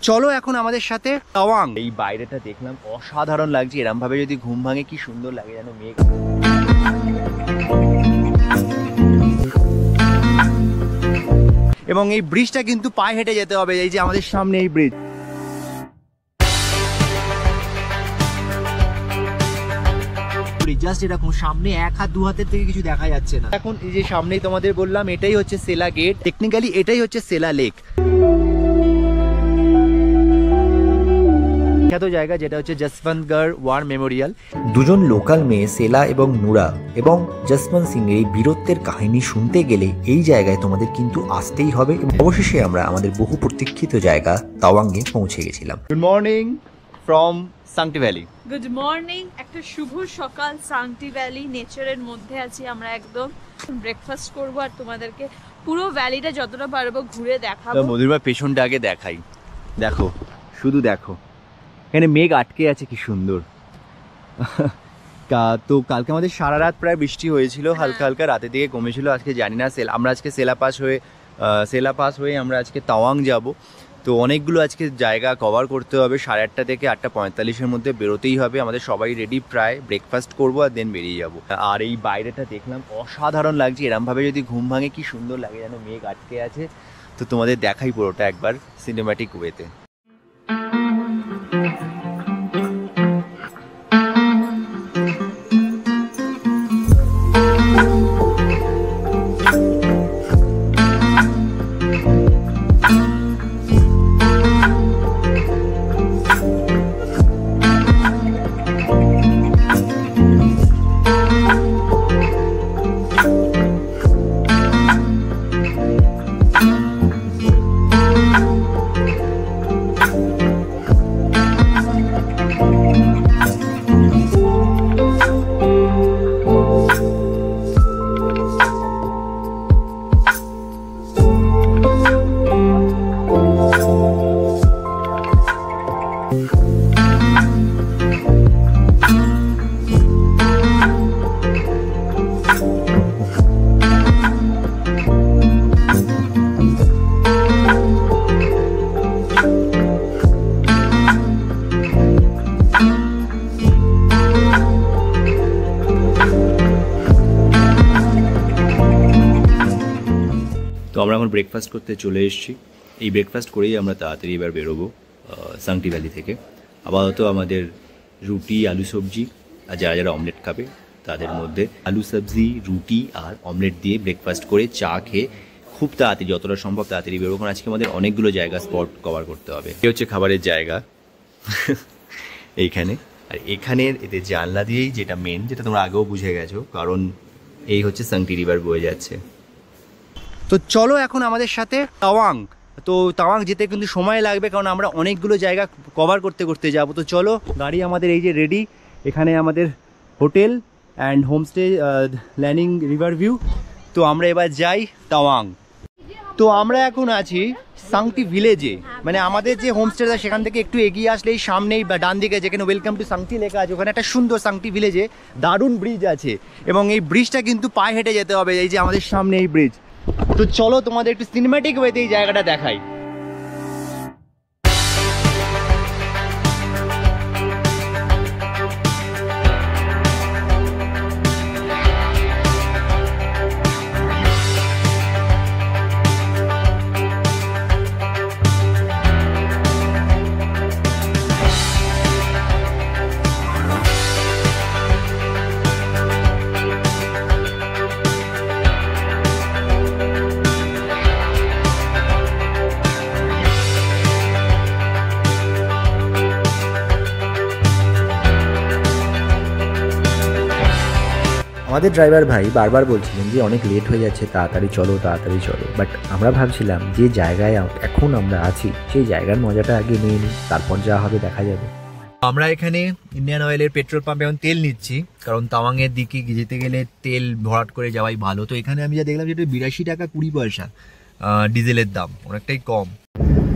চলো এখন আমাদের সাথে তাওয়াং। এই বাইরেটা দেখলাম অসাধারণ লাগছে, এরকম ভাবে যদি ঘুম ভাঙে কি সুন্দর লাগে যেন মেঘ। এবং এই ব্রিজটা কিন্তু পায়ে হেঁটে যেতে হবে, এই যে আমাদের সামনে এই ব্রিজ। জাস্ট এরকম সামনে এক হাত দু হাতের থেকে কিছু দেখা যাচ্ছে না। এখন এই যে সামনেই তোমাদের বললাম এটাই হচ্ছে সেলা গেট, টেকনিক্যালি এটাই হচ্ছে সেলা লেক, বিখ্যাত জায়গা যেটা হচ্ছে যশবন্তগড় ওয়ার মেমোরিয়াল। দুজন লোকাল মেয়ে সেলা এবং নুরা এবং যশবন্ত সিং এর এই বীরত্বের কাহিনী শুনতে গেলে এই জায়গায় তোমাদের কিন্তু আসতেই হবে। অবশেষে আমরা আমাদের বহু প্রতীক্ষিত জায়গা তাওয়াংয়ে পৌঁছে গেছিলাম। Good morning from Sangti valley. Good morning, একটা শুভ সকাল সাংটি ভ্যালি নেচারের মধ্যে আছি আমরা, একদম ব্রেকফাস্ট করব আর তোমাদেরকে পুরো ভ্যালিটা যতটা পারবো ঘুরে দেখাবো। মধুরমা পেছনটা আগে দেখাই, দেখো শুধু দেখো এখানে মেঘ আটকে আছে কি সুন্দর। তো কালকে আমাদের সারা রাত প্রায় বৃষ্টি হয়েছিল, হালকা হালকা রাতের দিকে কমেছিল। আজকে জানি না, আমরা আজকে সেলা পাস হয়ে আমরা আজকে তাওয়াং যাব। তো অনেকগুলো আজকে জায়গা কভার করতে হবে, 8:30 থেকে 8:45-এর মধ্যে বেরোতেই হবে। আমাদের সবাই রেডি, প্রায় ব্রেকফাস্ট করবো আর দেন বেরিয়ে যাব। আর এই বাইরেটা দেখলাম অসাধারণ লাগছে, এরমভাবে যদি ঘুম ভাঙে কি সুন্দর লাগে যেন মেঘ আটকে আছে। তো তোমাদের দেখাই পুরোটা একবার সিনেম্যাটিক ওয়েতে। তো আমরা এখন ব্রেকফাস্ট করতে চলে এসেছি। এই ব্রেকফাস্ট করেই আমরা তাড়াতাড়ি এবার বেরোবো সাংটি ভ্যালি থেকে। আপাতত আমাদের রুটি আলু সবজি, আর যারা যারা অমলেট খাবে তাদের মধ্যে আলু সবজি রুটি আর অমলেট দিয়ে ব্রেকফাস্ট করে চা খেয়ে খুব তাড়াতাড়ি যতটা সম্ভব তাড়াতাড়ি বেরোবো, কারণ আজকে আমাদের অনেকগুলো জায়গা স্পট কভার করতে হবে। এই হচ্ছে খাবারের জায়গা এইখানে, আর এখানের এতে জানলা দিয়েই যেটা মেন, যেটা তোমরা আগেও বুঝে গেছো, কারণ এই হচ্ছে সাংটি রিভার বয়ে যাচ্ছে। তো চলো এখন আমাদের সাথে তাওয়াং। তো তাওয়াং যেতে কিন্তু সময় লাগবে, কারণ আমরা অনেকগুলো জায়গা কভার করতে করতে যাব। তো চলো, গাড়ি আমাদের এই যে রেডি, এখানে আমাদের hotel and homestay landing river view. তো আমরা এবার যাই তাওয়াং। তো আমরা এখন আছি সাংটি ভিলেজে, মানে আমাদের যে হোমস্টেটা সেখান থেকে একটু এগিয়ে আসলেই সামনেই বা ডান দিকে যেখানে ওয়েলকাম টু সাংটি লেখা আছে, ওখানে একটা সুন্দর সাংটি ভিলেজে দারুণ ব্রিজ আছে, এবং এই ব্রিজটা কিন্তু পায়ে হেঁটে যেতে হবে, এই যে আমাদের সামনে এই ব্রিজ। তো চলো তোমাদের একটু সিনেম্যাটিক ওয়েতে এই জায়গাটা দেখাই। আমাদের ড্রাইভার ভাই বারবার বলছিলেন যে অনেক লেট হয়ে যাচ্ছে, তাড়াতাড়ি চলো তাড়াতাড়ি চলো। বাট আমরা ভাবছিলাম যে জায়গায় এখন আমরা আছি সেই জায়গার মজাটা আগে নিয়ে নিই, তারপর যা হবে দেখা যাবে। আমরা এখানে ইন্ডিয়ান অয়েলের পেট্রোল পাম্পে এখন তেল নিচ্ছি, কারণ তাওয়াংয়ের দিকে যেতে গেলে তেল ভরাট করে যাওয়াই ভালো। তো এখানে আমি যা দেখলাম যেটা 82 টাকা 20 পয়সা ডিজেলের দাম, অনেকটাই কম।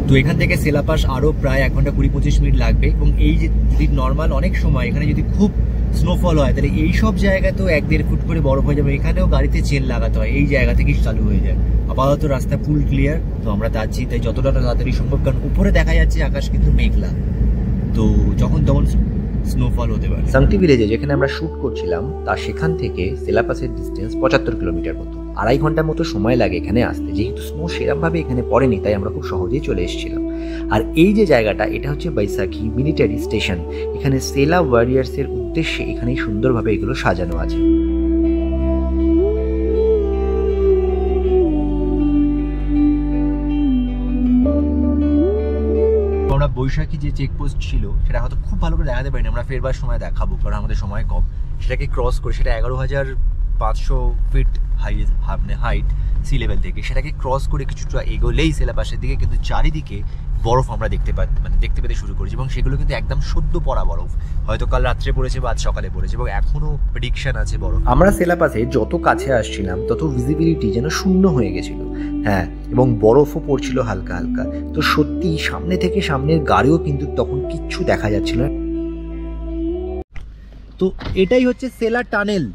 তো এখান থেকে সেলা পাস আরও প্রায় 1 ঘন্টা 20-25 মিনিট লাগবে। এবং এই যে যদি নর্মাল অনেক সময় এখানে যদি খুব স্নোফল হয়, তাহলে এই সব জায়গা তো 1-1.5 ফুট করে বরফ হয়ে যাবে। এখানেও গাড়িতে চেন লাগাতে হয়, এই জায়গা থেকেই চালু হয়ে যায়। আপাতত রাস্তা ফুল ক্লিয়ার, তো আমরা যাচ্ছি তাই যতটা তাড়াতাড়ি সম্ভব, কারণ উপরে দেখা যাচ্ছে আকাশ কিন্তু মেঘলা, তো যখন তখন স্নোফল হতে পারে। সাংটি ভিলেজে যেখানে আমরা শ্যুট করছিলাম তার সেখান থেকে সেলা পাসের ডিস্টেন্স 75 কিলোমিটার মতো। 2.5 ঘন্টার মতো সময় লাগে এখানে আসতে। যেহেতু স্নো সেরকমভাবে এখানে পড়েনি তাই আমরা খুব সহজেই চলে এসেছিলাম। আর এই যে জায়গাটা, এটা হচ্ছে বৈশাখী মিলিটারি স্টেশন। এখানে সেলা ওয়ারিয়ার্সের উদ্দেশ্যে এখানেই সুন্দরভাবে এগুলো সাজানো আছে। আমরা বৈশাখী যে চেকপোস্ট ছিল সেটা হয়তো খুব ভালো করে দেখাতে পারিনি, আমরা ফেরবার সময় দেখাবো কারণ আমাদের সময় কম। সেটাকে ক্রস করে, সেটা 11,500 ফিট হাইট সি লেভেল থেকে, সেটাকে ক্রস করে কিছুটা এগোলেই সেলা পাশের দিকে কিন্তু চারিদিকে বরফ আমরা দেখতে পেতে শুরু করেছি, এবং সেগুলো কিন্তু একদম সদ্য পড়া বরফ, হয়তো কাল রাত্রে পড়েছে বা আজ সকালে পড়েছে, এবং এখনো প্রেডিকশন আছে বরফ। আমরা সেলা পাসে যত কাছে আসছিলাম তত ভিজিবিলিটি যেন শূন্য হয়ে গেছিল, হ্যাঁ, এবং বরফও পড়ছিল হালকা হালকা। তো সত্যি সামনে থেকে সামনের গাড়িও কিন্তু তখন কিচ্ছু দেখা যাচ্ছিল না। তো এটাই হচ্ছে সেলা টানেল,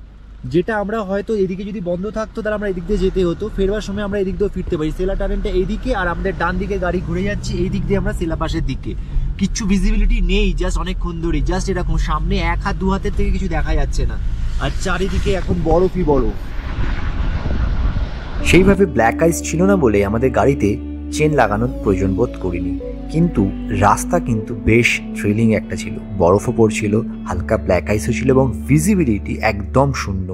যেটা আমরা হয়তো এদিকে যদি বন্ধ থাকতো তাহলে আমরা এদিক দিয়ে যেতে হতো, ফেরবার সময় আমরা এদিক দিয়েও ফিরতে পারি। সেলা টানেলটা এইদিকে, আর আমাদের ডান দিকে গাড়ি ঘুরে যাচ্ছে এই দিক দিয়ে আমরা সেলা পাশের দিকে। কিচ্ছু ভিজিবিলিটি নেই, জাস্ট অনেকক্ষণ ধরে জাস্ট এরকম সামনে 1 হাত 2 হাতের থেকে কিছু দেখা যাচ্ছে না, আর চারিদিকে এখন বরফই বরফ। সেইভাবে ব্ল্যাক আইস ছিল না বলে আমাদের গাড়িতে চেন লাগানোর প্রয়োজন বোধ করিনি, কিন্তু রাস্তা কিন্তু বেশ থ্রিলিং একটা ছিল। বরফও পড়ছিল, হালকা ব্ল্যাক আইসও ছিল, এবং ভিজিবিলিটি একদম শূন্য।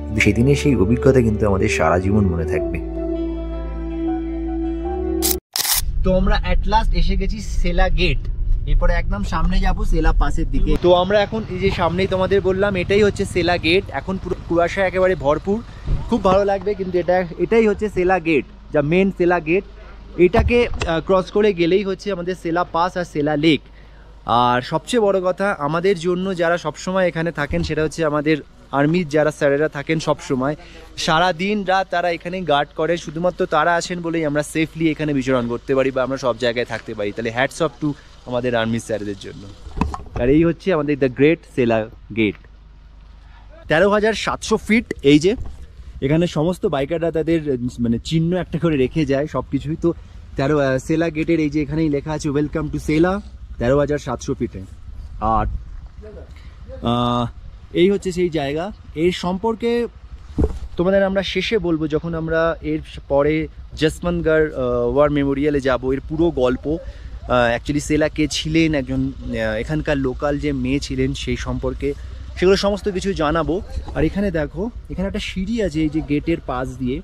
কিন্তু সেদিনের সেই অভিজ্ঞতা কিন্তু আমাদের সারা জীবন মনে থাকবে। তো আমরা অ্যাট লাস্ট এসে গেছি সেলা গেট, এরপরে একদম সামনে যাব সেলা পাসের দিকে। তো আমরা এখন এই যে সামনেই তোমাদের বললাম এটাই হচ্ছে সেলা গেট, এখন পুরো কুয়াশা একেবারে ভরপুর, খুব ভালো লাগবে। কিন্তু এটাই হচ্ছে সেলা গেট, যা মেন সেলা গেট। এটাকে ক্রস করে গেলেই হচ্ছে আমাদের সেলা পাস আর সেলা লেক। আর সবচেয়ে বড় কথা আমাদের জন্য যারা সবসময় এখানে থাকেন সেটা হচ্ছে আমাদের আর্মির যারা স্যারেরা থাকেন সবসময়, সারা দিন রাত তারা এখানে গার্ড করে, শুধুমাত্র তারা আছেন বলেই আমরা সেফলি এখানে বিচরণ করতে পারি বা আমরা সব জায়গায় থাকতে পারি। তাহলে হ্যাটস অফ টু আমাদের আর্মি স্যারদের জন্য। আর এই হচ্ছে আমাদের the great Sela Gate, 13,700 feet. এই যে এখানে সমস্ত বাইকাররা তাদের মানে চিহ্ন একটা করে রেখে যায় সব কিছুই। তো সেলা গেটের এই যে এখানেই লেখা আছে ওয়েলকাম টু সেলা, 13,700 ফিটে। আর এই হচ্ছে সেই জায়গা। এর সম্পর্কে তোমাদের আমরা শেষে বলবো, যখন আমরা এর পরে জসবন্তগড় ওয়ার মেমোরিয়ালে যাব, এর পুরো গল্প। অ্যাকচুয়ালি সেলা কে ছিলেন, একজন এখানকার লোকাল যে মেয়ে ছিলেন সেই সম্পর্কে, সেগুলো সমস্ত কিছু জানাবো। আর এখানে দেখো, এখানে একটা সিঁড়ি আছে এই যে গেটের পাশ দিয়ে,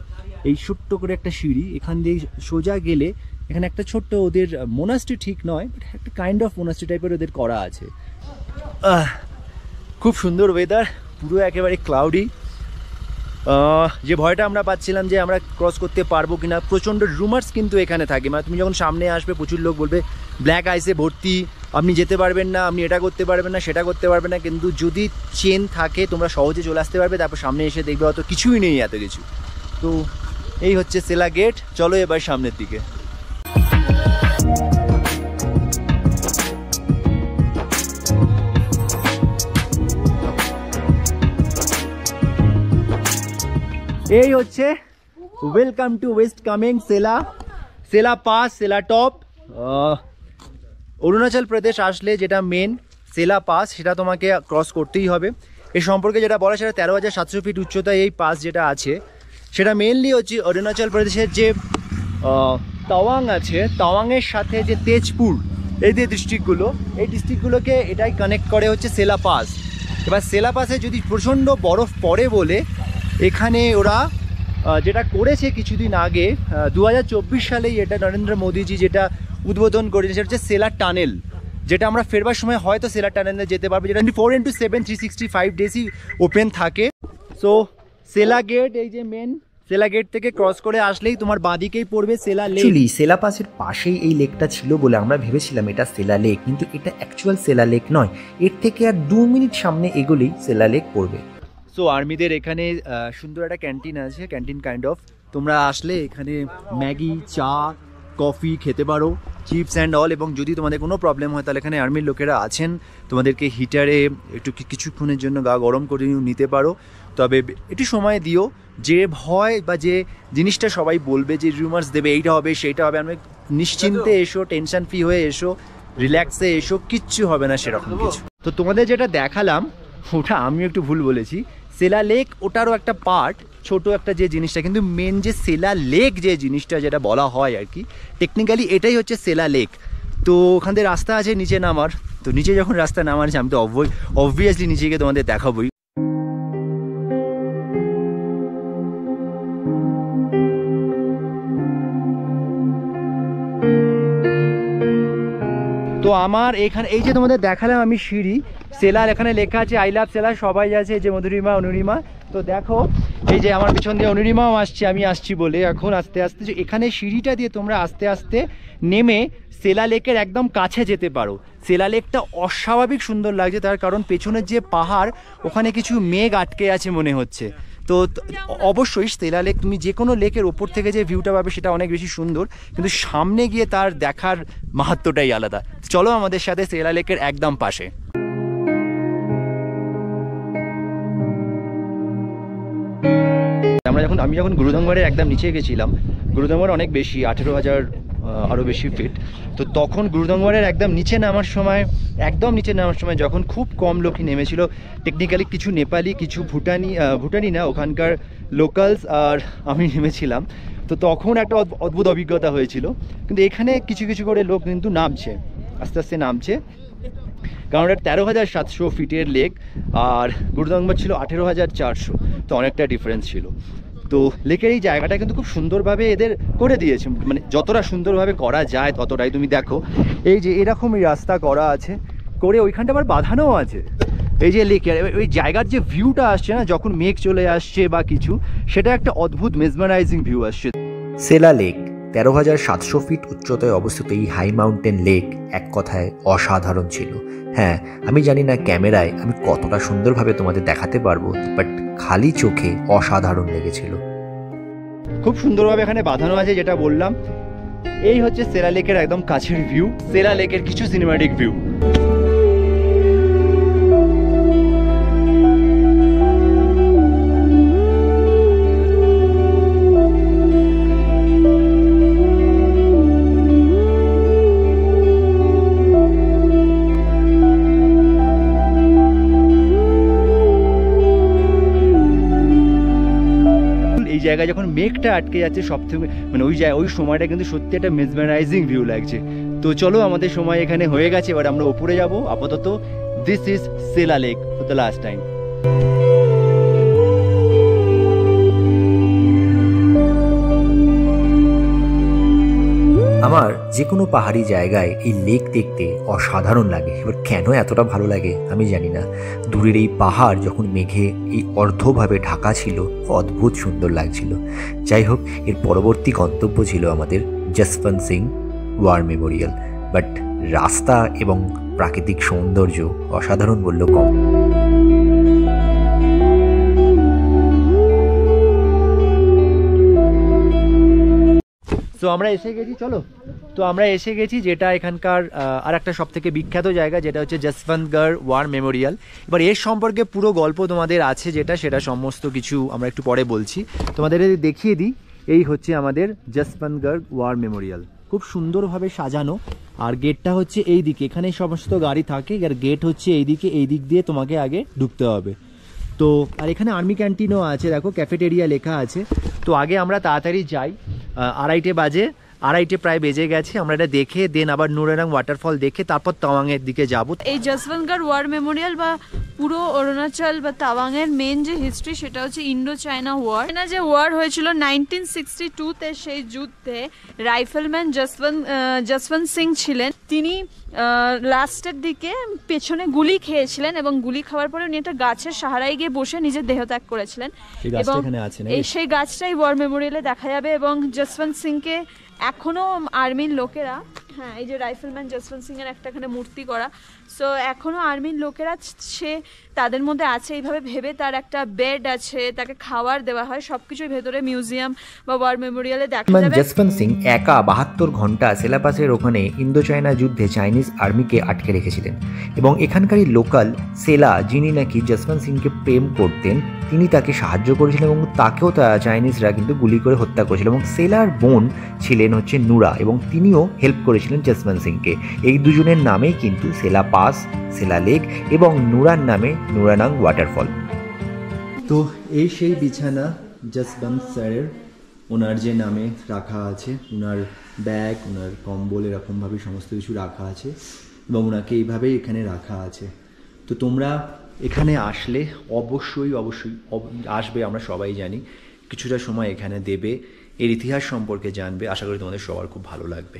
এই ছোট্ট করে একটা সিঁড়ি, এখান দিয়ে সোজা গেলে এখানে একটা ছোট্ট ওদের মোনাস্ট্রি ঠিক নয়, বাট একটা কাইন্ড অফ মোনাস্ট্রি টাইপের ওদের করা আছে। খুব সুন্দর ওয়েদার, পুরো একেবারে ক্লাউডি। যে ভয়টা আমরা পাচ্ছিলাম যে আমরা ক্রস করতে পারবো কিনা, প্রচণ্ড রুমার্স কিন্তু এখানে থাকে। মানে তুমি যখন সামনে আসবে প্রচুর লোক বলবে ব্ল্যাক আইসে ভর্তি, আপনি যেতে পারবেন না, আপনি এটা করতে পারবেন না, সেটা করতে পারবেন না। কিন্তু যদি চেন থাকে তোমরা সহজে চলে আসতে পারবে। তারপর সামনে এসে দেখবে হয়তো কিছুই নেই এত কিছু। তো এই হচ্ছে সেলা গেট। চলো এবার সামনের দিকে। এই হচ্ছে welcome to west Kameng Sela, Sela pass, Sela top. Arunachal Pradesh আসলে যেটা মেন সেলা পাস, সেটা তোমাকে ক্রস করতেই হবে। এ সম্পর্কে যেটা বলা, সেটা 13,700 ফিট উচ্চতায় এই পাস যেটা আছে, সেটা মেনলি হচ্ছে অরুণাচল প্রদেশের যে তাওয়াং আছে, তাওয়াংয়ের সাথে যে তেজপুর, এই যে ডিস্ট্রিক্টগুলো, এই ডিস্ট্রিক্টগুলোকে এটাই কানেক্ট করে হচ্ছে সেলা পাস। এবার সেলা পাসে যদি প্রচণ্ড বরফ পড়ে বলে এখানে ওরা যেটা করেছে কিছুদিন আগে 2024 সালেই এটা নরেন্দ্র মোদীজি যেটা উদ্বোধন করেছে, সেটা হচ্ছে সেলা টানেল, যেটা আমরা ফেরবার সময় হয়তো সেলা টানেলে যেতে পারবো, যেটা 4x7 365 ডেজই ওপেন থাকে। সো সেলা গেট, এই যে মেন সেলা গেট থেকে ক্রস করে আসলেই তোমার বাঁদিকেই পড়বে সেলা লেক। অ্যাকচুয়ালি সেলা পাসের পাশেই এই লেকটা ছিল বলে আমরা ভেবেছিলাম এটা সেলা লেক, কিন্তু এটা অ্যাকচুয়াল সেলা লেক নয়। এর থেকে আর 2 মিনিট সামনে এগোলেই সেলা লেক পড়বে। সো আর্মিদের এখানে সুন্দর একটা ক্যান্টিন আছে, ক্যান্টিন কাইন্ড অফ। তোমরা আসলে এখানে ম্যাগি, চা, কফি খেতে পারো, চিপস অ্যান্ড অল। এবং যদি তোমাদের কোনো প্রবলেম হয় তাহলে এখানে আর্মির লোকেরা আছেন, তোমাদেরকে হিটারে একটু কিছুক্ষণের জন্য গা গরম করে নিতে পারো। তবে একটু সময় দিও, যে ভয় বা যে জিনিসটা সবাই বলবে যে রিউমার্স দেবে এইটা হবে সেইটা হবে, আমি নিশ্চিন্তে এসো, টেনশন ফ্রি হয়ে এসো, রিল্যাক্সে এসো, কিচ্ছু হবে না সেরকম কিছু। তো তোমাদের যেটা দেখালাম ওটা আমি একটু ভুল বলেছি, সেলা লেক ওটারও একটা পার্ট, ছোট একটা যে জিনিসটা, কিন্তু মেন যে সেলা লেক যে জিনিসটা যেটা বলা হয় আর কি, টেকনিক্যালি এটাই হচ্ছে সেলা লেক। তো ওখান থেকে রাস্তা আছে নিচে নামার, তো নিচে যখন রাস্তা নামার আছে আমি তো অবভিয়াসলি নিচে গিয়ে তোমাদের দেখাবোই। তো আমার এখানে এই যে তোমাদের দেখালাম আমি সিঁড়ি, সেলার এখানে লেখা আছে আই লাভ সেলা, সবাই আছে যে মধুরিমা অনুরিমা। তো দেখো এই যে আমার পিছন দিয়ে অনুরিমাও আসছে, আমি আসছি বলে এখন আস্তে আস্তে যে এখানে সিঁড়িটা দিয়ে তোমরা আস্তে আস্তে নেমে সেলা লেকের একদম কাছে যেতে পারো। সেলা লেকটা অস্বাভাবিক সুন্দর লাগছে, তার কারণ পেছনের যে পাহাড় ওখানে কিছু মেঘ আটকে আছে মনে হচ্ছে। তো অবশ্যই সেলা লেক তুমি যে কোনো লেকের ওপর থেকে যে ভিউটা পাবে সেটা অনেক বেশি সুন্দর, কিন্তু সামনে গিয়ে তার দেখার মাহাত্ম্যটাই আলাদা। চলো আমাদের সাথে সেলা লেকের একদম পাশে। আমি যখন গুরুদঙ্গরের একদম নিচে গেছিলাম, গুরুদঙ্গর অনেক বেশি 18,000 আরও বেশি ফিট। তো তখন গুরুদঙ্গরের একদম নিচে নামার সময় যখন খুব কম লোকই নেমেছিল, টেকনিক্যালি কিছু নেপালি, কিছু ভুটানি না ওখানকার লোকালস, আর আমি নেমেছিলাম। তো তখন একটা অদ্ভুত অভিজ্ঞতা হয়েছিল। কিন্তু এখানে কিছু কিছু করে লোক কিন্তু নামছে, আস্তে আস্তে নামছে, কারণ এটা 13,700 ফিটের লেক, আর গুরুদঙ্গর ছিল 18,400, তো অনেকটা ডিফারেন্স ছিল। তো লেকের এই জায়গাটা কিন্তু খুব সুন্দরভাবে এদের করে দিয়েছে, মানে যতটা সুন্দরভাবে করা যায় ততটাই। তুমি দেখো এই যে এরকমই রাস্তা করা আছে, করে ওইখানটা আবার বাঁধানোও আছে। এই যে লেকের ওই জায়গার যে ভিউটা আসছে না, যখন মেঘ চলে আসছে বা কিছু, সেটা একটা অদ্ভুত মেসমারাইজিং ভিউ আসছে। সেলা লেক 13,700 ফিট উচ্চতায় অবস্থিত এই হাই মাউন্টেন লেক এক কথায় অসাধারণ ছিল। হ্যাঁ, আমি জানি না ক্যামেরায় আমি কতটা সুন্দরভাবে তোমাদের দেখাতে পারবো, বাট খালি চোখে অসাধারণ লেগেছিল। খুব সুন্দরভাবে এখানে বাঁধানো আছে, যেটা বললাম। এই হচ্ছে সেলা লেকের একদম কাছের ভিউ, সেলা লেকের কিছু সিনেম্যাটিক ভিউ। জায়গায় যখন মেঘটা আটকে যাচ্ছে সবথেকে, মানে ওই সময়টা কিন্তু সত্যি একটা মেসমারাইজিং ভিউ লাগছে। তো চলো আমাদের সময় এখানে হয়ে গেছে, এবার আমরা উপরে যাব। আপাতত this is Sela Lake for the last time. আমার যে কোনো পাহাড়ি জায়গায় এই লেক দেখতে অসাধারণ লাগে। এবার কেন এতটা ভালো লাগে আমি জানি না। দূরের এই পাহাড় যখন মেঘে এই অর্ধভাবে ঢাকা ছিল, অদ্ভুত সুন্দর লাগছিল। যাই হোক, এর পরবর্তী গন্তব্য ছিল আমাদের Jaswant Singh war memorial, but রাস্তা এবং প্রাকৃতিক সৌন্দর্য অসাধারণ বললেও কম। তো আমরা এসে গেছি, চলো। তো আমরা এসে গেছি যেটা এখানকার আর একটা সব থেকে বিখ্যাত জায়গা, যেটা হচ্ছে যশবন্তগড় ওয়ার মেমোরিয়াল। এবার এর সম্পর্কে পুরো গল্প তোমাদের আছে, সেটা সমস্ত কিছু আমরা একটু পরে বলছি। তোমাদের দেখিয়ে দিই, এই হচ্ছে আমাদের যশবন্তগড় ওয়ার মেমোরিয়াল, খুব সুন্দরভাবে সাজানো। আর গেটটা হচ্ছে এই দিকে, এখানে সমস্ত গাড়ি থাকে, আর গেট হচ্ছে এই দিকে, এই দিক দিয়ে তোমাকে আগে ঢুকতে হবে। তো আর এখানে আর্মি ক্যান্টিনও আছে, দেখো ক্যাফেটেরিয়া লেখা আছে। তো আগে আমরা তাড়াতাড়ি যাই, 2:30 প্রায় বেজে গেছে। আমরা এটা দেখে দেন আবার নুরেরাং ওয়াটারফল দেখে তারপর তাওয়াংয়ের দিকে যাব। এই যশবন্তগড় ওয়ার মেমোরিয়াল বা পুরো অরুণাচল বা তাওয়াংয়ের মেন যে হিস্ট্রি, সেটা হচ্ছে ইন্ডো চায়না ওয়ার। না, যে ওয়ার হয়েছিল 1962-তে, সেই যুদ্ধে রাইফেলম্যান যশবন্ত সিং ছিলেন। তিনি লাস্টের দিকে পেছনে গুলি খেয়েছিলেন, এবং গুলি খাওয়ার পরে উনি একটা গাছের সাহারায় গিয়ে বসে নিজের দেহত্যাগ করেছিলেন। এবং সেই গাছটাই ওয়ার মেমোরিয়ালে দেখা যাবে। এবং যশবন্ত সিংকে এখনো আর্মির লোকেরা হ্যাঁ, এই যে রাইফেলম্যান জসবন্ত সিং এর একটা এখানে মূর্তি করা। সো এখনো আর্মির লোকেরা সে তাদের মধ্যে আছে এইভাবে ভেবে, তার একটা বেড আছে, তাকে খাবার দেওয়া হয়, সবকিছুই ভেতরে মিউজিয়াম বা ওয়ার মেমোরিয়ালে দেখা যাবে। জসবন্ত সিং একা 72 ঘন্টা সেলাপাসের ওখানে ইন্দো চায়না যুদ্ধে চাইনিজ আর্মিকে আটকে রেখেছিলেন এবং এখানকারই লোকাল সেলা, যিনি নাকি জসবন্ত সিংকে প্রেম করতেন, তিনি তাকে সাহায্য করেছিলেন এবং তাকেও চাইনিজরা কিন্তু গুলি করে হত্যা করেছিল। এবং সেলার বোন ছিলেন হচ্ছে নুরা এবং তিনিও হেল্প করেছিলেন জসবন্ত সিংকে। এই দুজনের নামেই কিন্তু সেলা পাস, সেলা লেক এবং নুরার নামে নুরানাং ওয়াটারফল। তো এই সেই বিছানা জসবন্ত স্যারের, ওনার যে নামে রাখা আছে, ওনার ব্যাগ, ওনার কম্বল এরকমভাবে সমস্ত কিছু রাখা আছে এবং ওনাকে এইভাবেই এখানে রাখা আছে। তো তোমরা এখানে আসলে অবশ্যই আসবে, আমরা সবাই জানি, কিছুটা সময় এখানে দেবে, এর ইতিহাস সম্পর্কে জানবে। আশা করি তোমাদের সবার খুব ভালো লাগবে।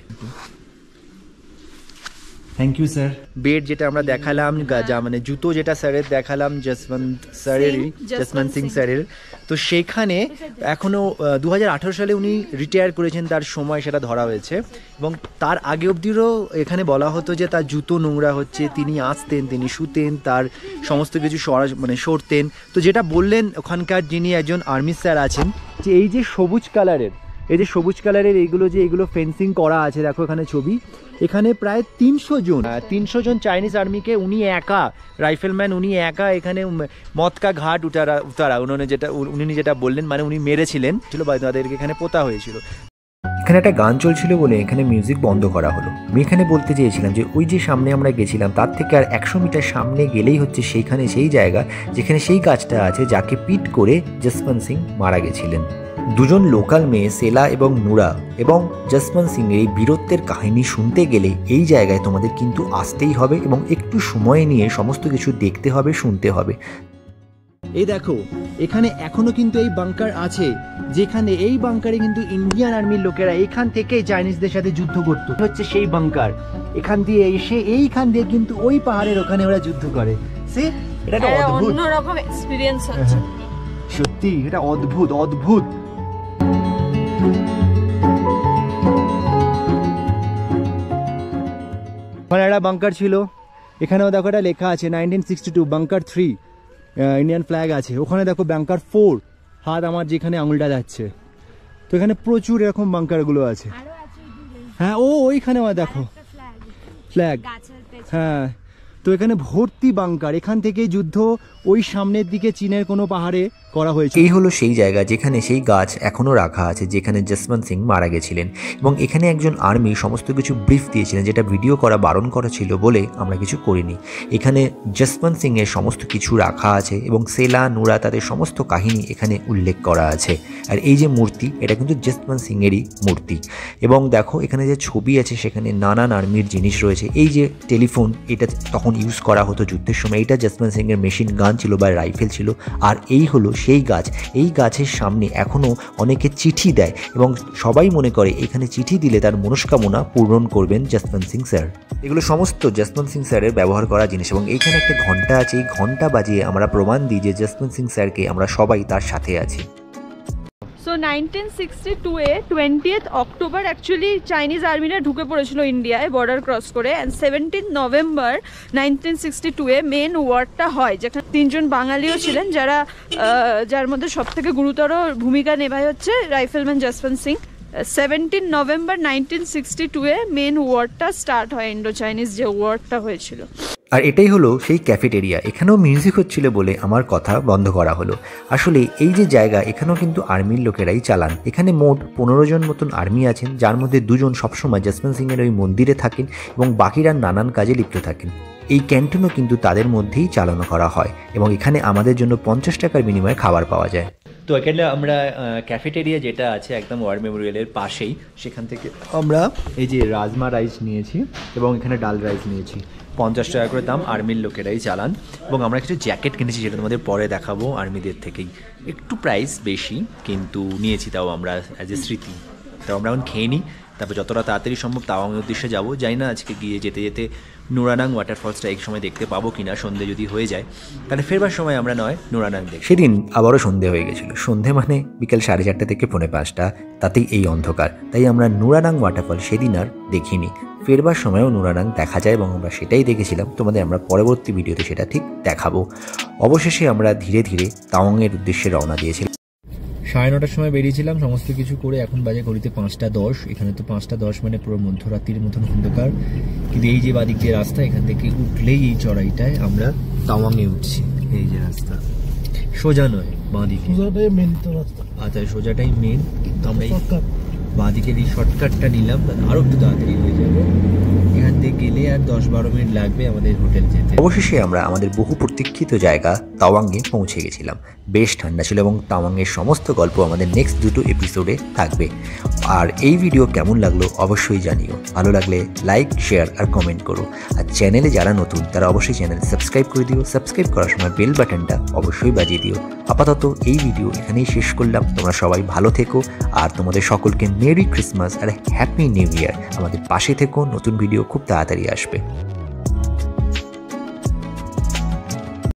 Thank you sir. বেড যেটা আমরা দেখালাম, যা মানে জুতো যেটা স্যারের দেখালাম জসবন্ত স্যারেরই, জসবন্ত সিং স্যারের, তো সেখানে এখনও 2018 সালে উনি রিটায়ার করেছেন, তার সময় সেটা ধরা হয়েছে এবং তার আগে অবধিও এখানে বলা হতো যে তার জুতো নোংরা হচ্ছে, তিনি আসতেন, তিনি শুতেন, তার সমস্ত কিছু সরতেন। তো যেটা বললেন ওখানকার যিনি একজন আর্মি স্যার আছেন, যে এই যে সবুজ কালারের এইগুলো ফেন্সিং করা আছে, দেখো এখানে ছবি, এখানে প্রায় 300 জন চাইনিজ আর্মিকে উনি একা, রাইফেলম্যান উনি একা এখানে মতকা ঘাট উতারা উনি যেটা বললেন, মানে উনি মেরেছিলেন বা তাদেরকে এখানে পোতা হয়েছিল। এখানে একটা গান চলছিল বলে এখানে মিউজিক বন্ধ করা হলো। আমি এখানে বলতে চেয়েছিলাম যে ওই যে সামনে আমরা গেছিলাম, তার থেকে আর 100 মিটার সামনে গেলেই হচ্ছে সেই জায়গা যেখানে সেই গাছটা আছে যাকে পিট করে জসবন্ত সিং মারা গেছিলেন। দুজন লোকাল মেয়ে সেলা এবং নুরা এবং জসবন্ত সিং এর এই বীরত্বের কাহিনী শুনতে গেলে এই জায়গায় তোমাদের কিন্তু আসতেই হবে এবং একটু সময় নিয়ে সমস্ত কিছু দেখতে হবে, শুনতে হবে। এই দেখো এখানে এখনো কিন্তু এই বাংকার আছে, যেখানে এই বাংকারে কিন্তু ইন্ডিয়ান আর্মির লোকেরা এখান থেকেই চাইনিজদের সাথে যুদ্ধ করতো। হচ্ছে সেই বাংকার, এখান দিয়ে এসে এইখান দিয়ে কিন্তু ওই পাহাড়ের ওখানে ওরা যুদ্ধ করে। এটা একটা অদ্ভুত অন্যরকম এক্সপেরিয়েন্স হচ্ছে, সত্যি এটা অদ্ভুত। ওখানে একটা বাংকার ছিল, এখানেও দেখো এটা লেখা আছে 1962 বাংকার 3, ইন্ডিয়ান ফ্ল্যাগ আছে। ওখানে দেখো বাংকার 4, হাত আমার যেখানে আঙুলটা যাচ্ছে। তো এখানে প্রচুর এরকম বাংকারগুলো আছে। হ্যাঁ, ওইখানে দেখো ফ্ল্যাগ, হ্যাঁ। তো এখানে ভর্তি বাংকার, এখান থেকে যুদ্ধ ওই সামনের দিকে চীনের কোনো পাহাড়ে করা হয়েছে। এই হলো সেই জায়গা যেখানে সেই গাছ এখনো রাখা আছে যেখানে জসবন্ত সিং মারা গেছিলেন এবং এখানে একজন আর্মি সমস্ত কিছু ব্রিফ দিয়েছিলেন, যেটা ভিডিও করা বারণ করা ছিল বলে আমরা কিছু করিনি। এখানে জসবন্ত সিং এর সমস্ত কিছু রাখা আছে এবং সেলা, নুরা তাদের সমস্ত কাহিনী এখানে উল্লেখ করা আছে। আর এই যে মূর্তি, এটা কিন্তু জসবন্ত সিং এরই মূর্তি। এবং দেখো এখানে যে ছবি আছে সেখানে নানান আর্মির জিনিস রয়েছে। এই যে টেলিফোন, এটা তখন ইউজ করা হতো যুদ্ধের সময়, এইটা জসবন্ত সিং এর মেশিন গান ছিল বা রাইফেল ছিল। আর এই হলো সেই গাছ, এই গাছের সামনে এখনও অনেকে চিঠি দেয় এবং সবাই মনে করে এখানে চিঠি দিলে তার মনস্কামনা পূরণ করবেন জসবন্ত সিং স্যার। এগুলো সমস্ত জসবন্ত সিং স্যারের ব্যবহার করা জিনিস এবং এইখানে একটা ঘন্টা আছে, এই ঘন্টা বাজিয়ে আমরা প্রমাণ দিই যে জসবন্ত সিং স্যারকে আমরা সবাই তার সাথে আছি। সো 1962-এ 20th অক্টোবর অ্যাকচুয়ালি চাইনিজ আর্মিরা ঢুকে পড়েছিল ইন্ডিয়ায় বর্ডার ক্রস করে, অ্যান্ড 17 নভেম্বর 1962-এ মেন ওয়ারটা হয়, যেখানে 3 জন বাঙালিও ছিলেন, যার মধ্যে সবথেকে গুরুতর ভূমিকা নেভায় হচ্ছে রাইফেলম্যান জসবন্ত সিং। 17 নভেম্বর 1962-এ মেন ওয়ারটা স্টার্ট হয়, ইন্ডো চাইনিজ যে ওয়ারটা হয়েছিল। আর এটাই হলো সেই ক্যাফেটেরিয়া। এখানেও মিউজিক হচ্ছিল বলে আমার কথা বন্ধ করা হলো। আসলে এই যে জায়গা, এখানেও কিন্তু আর্মির লোকেরাই চালান। এখানে মোট 15 জন মতন আর্মি আছেন, যার মধ্যে 2 জন সবসময় জসবন্ত সিং এর ওই মন্দিরে থাকেন এবং বাকিরা নানান কাজে লিপ্ত থাকেন। এই ক্যান্টিনও কিন্তু তাদের মধ্যেই চালানো করা হয় এবং এখানে আমাদের জন্য 50 টাকার বিনিময়ে খাবার পাওয়া যায়। তো এখানে আমরা ক্যাফেটেরিয়া যেটা আছে একদম ওয়ার মেমোরিয়ালের পাশেই, সেখান থেকে আমরা এই যে রাজমা রাইস নিয়েছি এবং এখানে ডাল রাইস নিয়েছি। 50 টাকা করে দাম, আর্মির লোকেরাই চালান। এবং আমরা কিছু জ্যাকেট কিনেছি, যেটা তোমাদের পরে দেখাবো, আর্মিদের থেকেই। একটু প্রাইস বেশি কিন্তু নিয়েছি, তাও আমরা অ্যাজ এ স্মৃতি। তাও আমরা এখন খেয়ে নিই, তারপর যতটা তাড়াতাড়ি সম্ভব তাওয়াংয়ের উদ্দেশ্যে যাবো। জানি না আজকে গিয়ে যেতে যেতে নুরানাং ওয়াটারফলসটা এক সময় দেখতে পাবো কিনা, সন্ধে যদি হয়ে যায় তাহলে ফেরবার সময় আমরা নয় নুরানাং দেখি। সেদিন আবারও সন্ধে হয়ে গেছিল। সন্ধে মানে বিকেল 4:30 থেকে 4:45, তাতেই এই অন্ধকার। তাই আমরা নুরানাং ওয়াটারফল সেদিন আর দেখিনি। ফেরবার সময়ও নুরানাং দেখা যায় এবং আমরা সেটাই দেখেছিলাম। তোমাদের আমরা পরবর্তী ভিডিওতে সেটা ঠিক দেখাবো। অবশেষে আমরা ধীরে ধীরে তাওয়াংয়ের উদ্দেশ্যে রওনা দিয়েছিলাম। 9:30টার সময় বেরিয়েছিলাম সমস্ত কিছু করে। এখন বাজে ঘড়িতে 5:10। এখানে তো 5:10 মানে পুরো মধ্যরাত্রির মতন অন্ধকার। কিন্তু এই যে বাদিক দিয়ে রাস্তা, এখান থেকে উঠলেই এই চড়াইটায় আমরা তাওয়াংয়ে উঠছি। এই যে রাস্তা সোজা নয়, বাঁদিকে। সোজাটাই মেন তো রাস্তা। আচ্ছা, সোজাটাই মেন। তো আমরা বাঁদিকের এই শর্টকাটটা নিলাম, আরো একটু তাড়াতাড়ি হয়ে যাবে। এখান থেকে গেলে আর 10-12 মিনিট লাগবে আমাদের হোটেল যেতে। অবশেষে আমরা আমাদের বহু প্রতীক্ষিত জায়গা তাওয়াংয়ে পৌঁছে গেছিলাম। বেশ ঠান্ডা ছিল এবং তাওয়াংয়ের সমস্ত গল্প আমাদের নেক্সট 2 এপিসোডে থাকবে। আর এই ভিডিও কেমন লাগলো অবশ্যই জানিও। ভালো লাগলে লাইক, শেয়ার আর কমেন্ট করো। আর চ্যানেলে যারা নতুন তারা অবশ্যই চ্যানেল সাবস্ক্রাইব করে দিও। সাবস্ক্রাইব করার সময় বেল বাটনটা অবশ্যই বাজিয়ে দিও। আপাতত এই ভিডিও এখানেই শেষ করলাম। তোমরা সবাই ভালো থেকো আর তোমাদের সকলকে মেরি ক্রিসমাস আর হ্যাপি নিউ ইয়ার। আমাদের পাশে থেকো, নতুন ভিডিও খুব তাড়াতাড়ি আসবে।